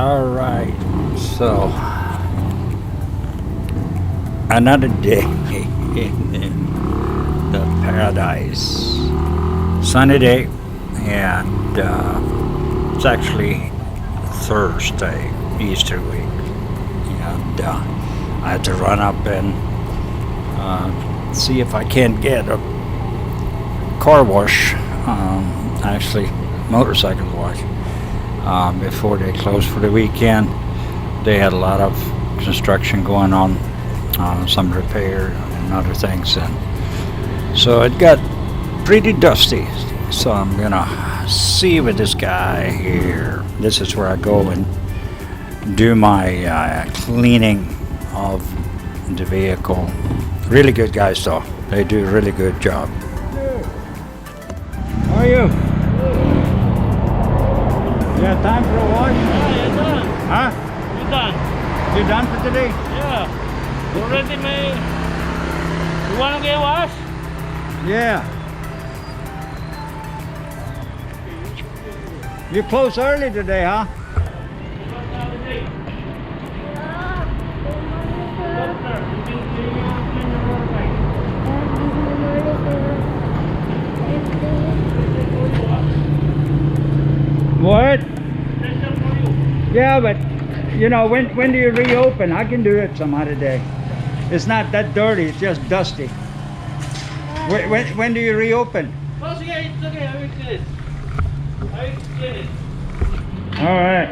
All right, so another day in the paradise. Sunny day, and it's actually Thursday, Easter week, and I had to run up and see if I can get a car wash, actually motorcycle wash, before they closed for the weekend. They had a lot of construction going on, some repair and other things, and so it got pretty dusty. So I'm gonna see with this guy here. This is where I go and do my cleaning of the vehicle. Really good guys though. They do a really good job. How are you? You have time for a wash? Yeah, you're done. Huh? You're done. You done for today? Yeah. You ready, mate? You wanna get washed? Yeah. You close early today, huh? What? Yeah, but you know, when do you reopen? I can do it some other day. It's not that dirty, it's just dusty. When do you reopen? Oh, yeah, it's okay. I will clean it. I will clean it. All right.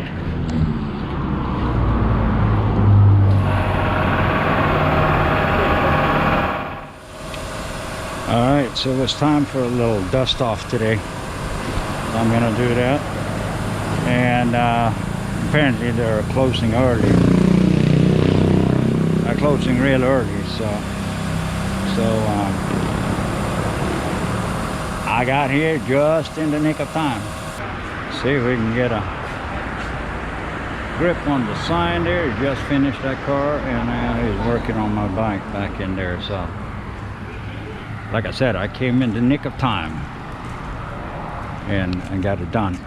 All right, so it's time for a little dust off today. I'm gonna do that. And apparently they're closing early. They're closing real early, so I got here just in the nick of time. See if we can get a grip on the sign there. He just finished that car, and he's working on my bike back in there. So, like I said, I came in the nick of time and got it done.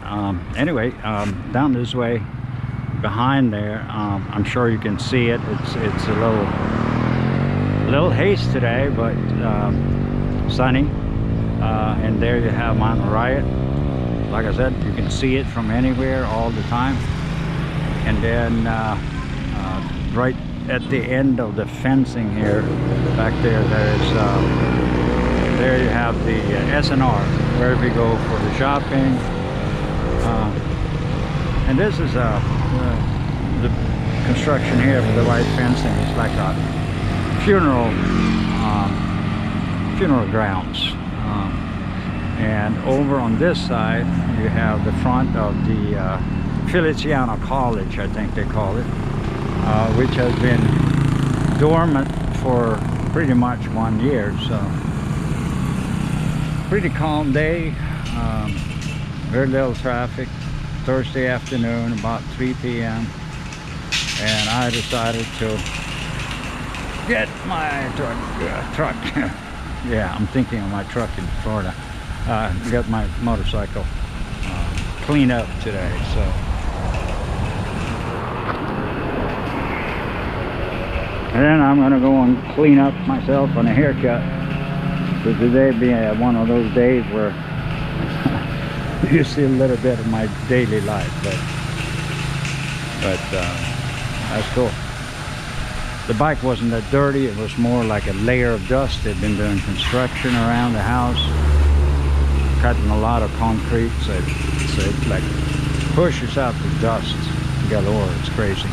Anyway, down this way, behind there, I'm sure you can see it. It's a little haze today, but sunny. And there you have Mount Riot. Like I said, you can see it from anywhere all the time. And then right at the end of the fencing here, back there, there you have the SNR, where we go for the shopping. And this is the construction here for the white fencing. It's like a funeral grounds. And over on this side, you have the front of the Filipina College, I think they call it, which has been dormant for pretty much 1 year. So pretty calm day, very little traffic. Thursday afternoon, about 3 p.m. and I decided to get my truck. Yeah, I'm thinking of my truck in Florida. Got my motorcycle cleaned up today, so and then I'm gonna go and clean up myself on a haircut. So today be one of those days where you see a little bit of my daily life, but that's cool. The bike wasn't that dirty. It was more like a layer of dust. They've been doing construction around the house, cutting a lot of concrete, so it like pushes out the dust galore. It's crazy,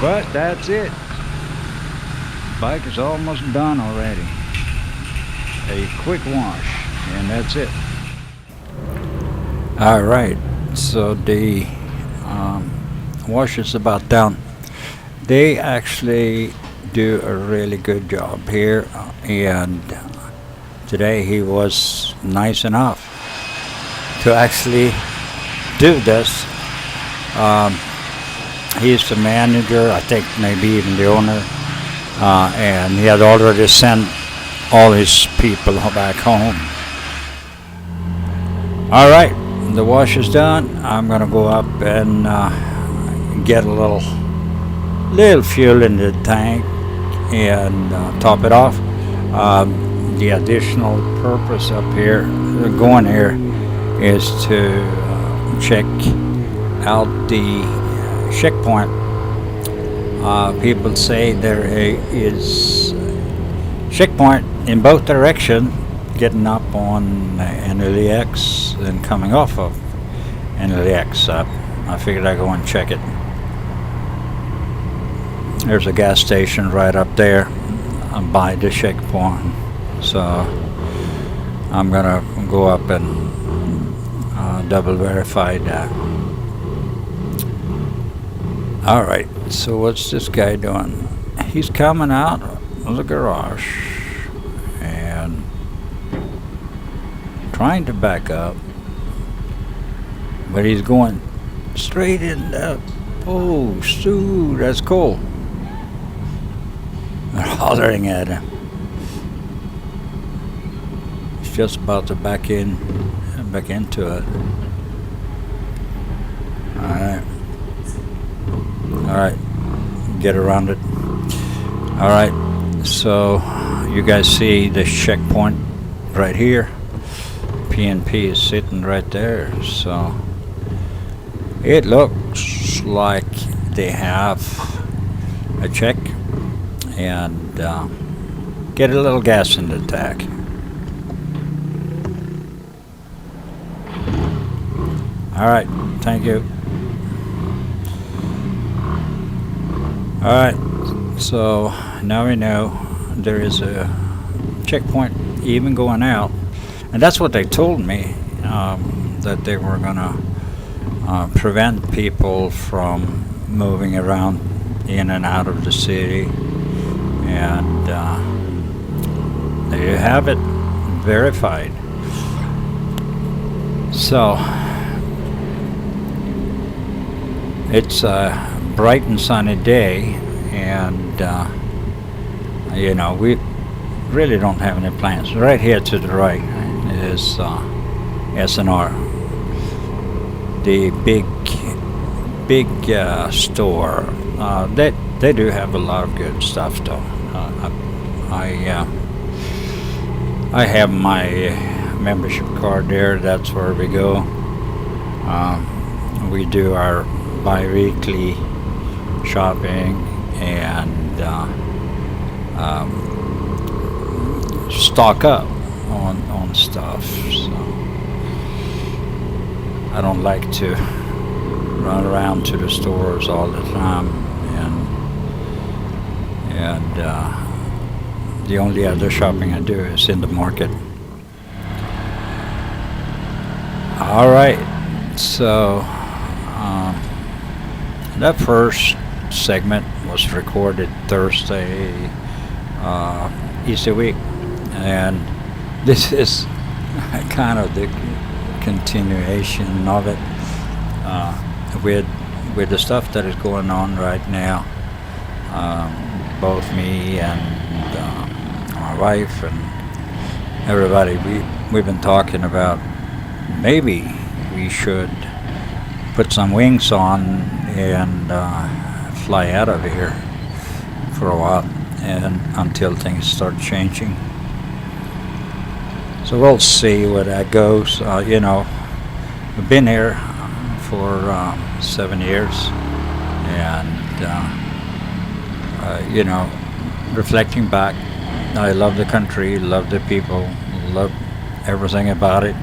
but that's it. Bike is almost done already. A quick wash, and that's it. All right, so the wash is about done. They actually do a really good job here, and today he was nice enough to actually do this. He's the manager, I think maybe even the owner, and he had already sent all his people back home. All right, the wash is done, I'm gonna go up and get a little fuel in the tank and top it off. The additional purpose up here, going here, is to check out the checkpoint. People say there is checkpoint in both directions, getting up on NLEX and coming off of NLEX. I figured I'd go and check it. There's a gas station right up there by the checkpoint, so I'm gonna go up and double verify that. Alright, so what's this guy doing? He's coming out of the garage and trying to back up, but he's going straight in the post. Ooh, that's cool. They're hollering at him. He's just about to back into it. Alright, get around it. Alright, so you guys see the checkpoint right here. PNP is sitting right there, so it looks like they have a check and get a little gas in the tank. Alright, thank you. Alright, so now we know there is a checkpoint even going out, and that's what they told me, that they were gonna prevent people from moving around in and out of the city, and there you have it, verified. So it's a bright and sunny day, and you know, we really don't have any plans. Right here to the right is SNR, the big store. They do have a lot of good stuff though. I have my membership card there. That's where we go. We do our bi-weekly shopping and stock up on stuff. So I don't like to run around to the stores all the time, and the only other shopping I do is in the market. All right, so that first segment was recorded Thursday, Easter week, and this is kind of the continuation of it, with the stuff that is going on right now. Both me and my wife and everybody, we've been talking about maybe we should put some wings on and fly out of here for a while, and until things start changing. So we'll see where that goes. You know, we've been here for 7 years, and you know, reflecting back, I love the country, love the people, love everything about it,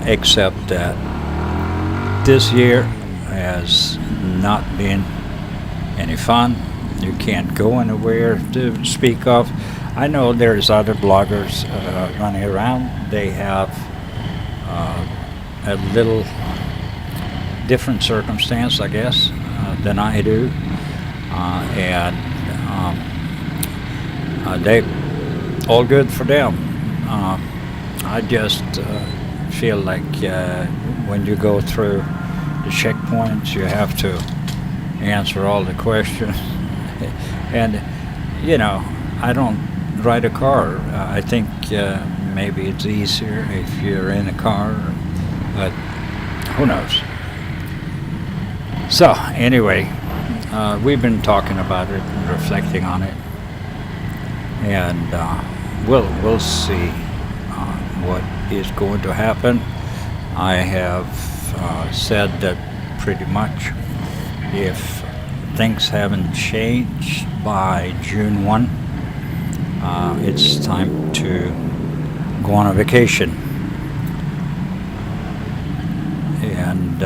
except that this year has not been any fun. You can't go anywhere to speak of. I know there's other bloggers running around. They have a little different circumstance, I guess, than I do, and they all good for them. I just feel like when you go through the checkpoints, you have to answer all the questions. And you know, I don't ride a car. I think maybe it's easier if you're in a car but who knows. So anyway, we've been talking about it and reflecting on it, and we'll see what is going to happen. I have said that pretty much if things haven't changed by June 1, it's time to go on a vacation. And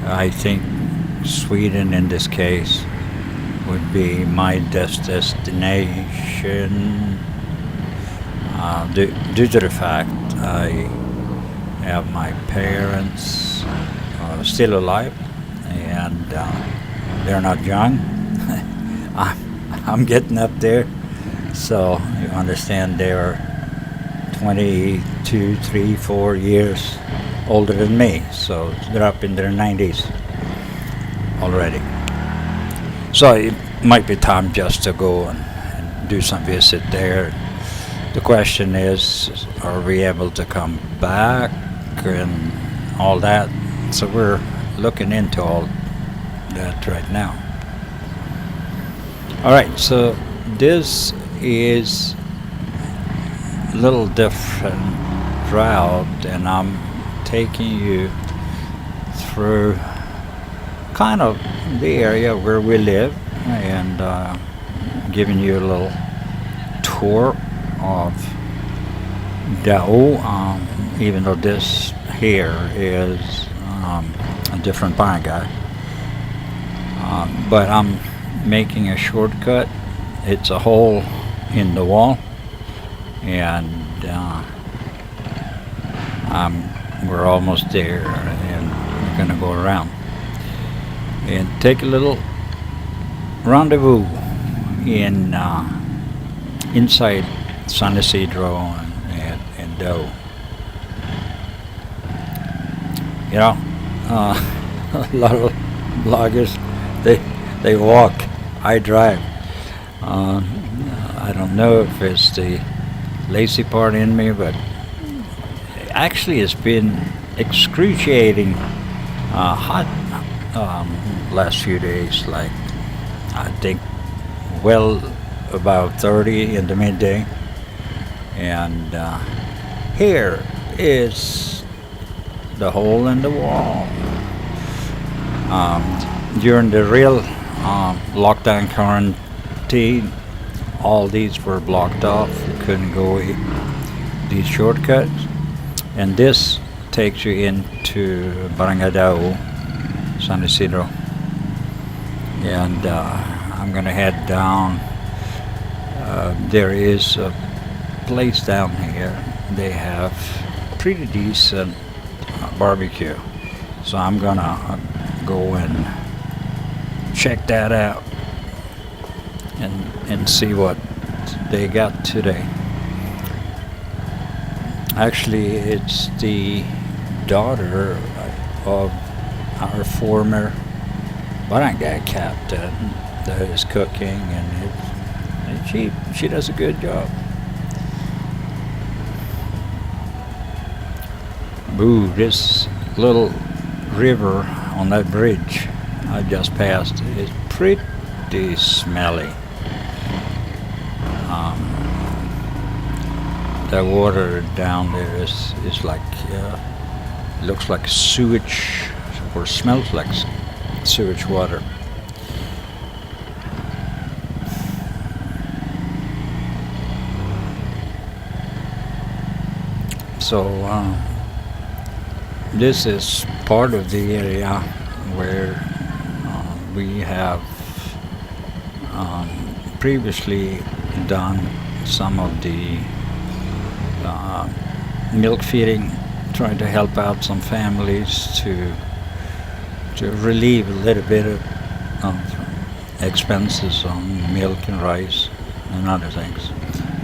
I think Sweden in this case would be my destination, due to the fact I have my parents still alive, and they're not young. I'm getting up there, so you understand they're 22, 3, 4 years older than me, so they're up in their 90s already. So it might be time just to go and do some visit there. The question is, are we able to come back and all that? So we're looking into all that right now. All right, so this is a little different route, and I'm taking you through kind of the area where we live, and giving you a little tour of DAU, even though this here is a different barangay, but I'm making a shortcut. It's a hole in the wall, and we're almost there, and we're gonna go around and take a little rendezvous in inside San Isidro and DAU. You know, a lot of bloggers, they walk, I drive. I don't know if it's the lazy part in me, but actually it's been excruciating hot last few days, like I think well about 30 in the midday, and here is the hole in the wall. During the real lockdown quarantine, all these were blocked off. You couldn't go these shortcuts, and this takes you into Barangay DAU, San Isidro, and I'm gonna head down. There is a place down here. They have pretty decent barbecue, so I'm gonna go and check that out and see what they got today. Actually, it's the daughter of our former barangay captain that is cooking, and she does a good job. Ooh, this little river on that bridge I just passed is pretty smelly. The water down there is like looks like sewage, or smells like sewage water. So this is part of the area where we have previously done some of the milk feeding, trying to help out some families to relieve a little bit of expenses on milk and rice and other things.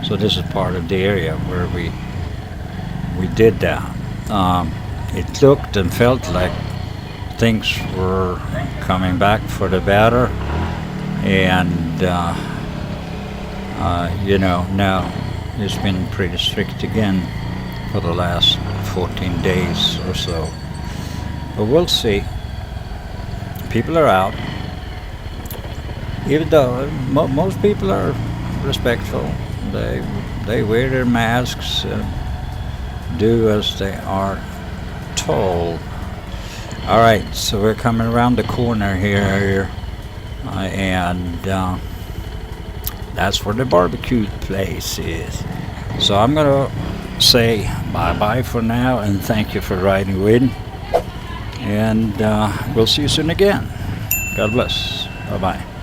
So this is part of the area where we did that. It looked and felt like things were coming back for the better, and now it's been pretty strict again for the last 14 days or so. But we'll see. People are out. Even though most people are respectful, they wear their masks and do as they are told. All right, so we're coming around the corner here, and that's where the barbecue place is. So I'm gonna say bye-bye for now, and thank you for riding with, and we'll see you soon again. God bless. Bye-bye.